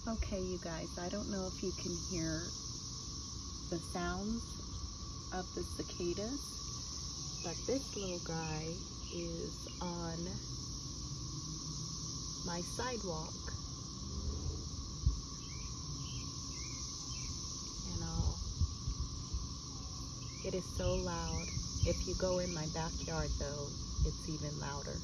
Okay, you guys, I don't know if you can hear the sounds of the cicadas, but this little guy is on my sidewalk. It is so loud. If you go in my backyard though, it's even louder.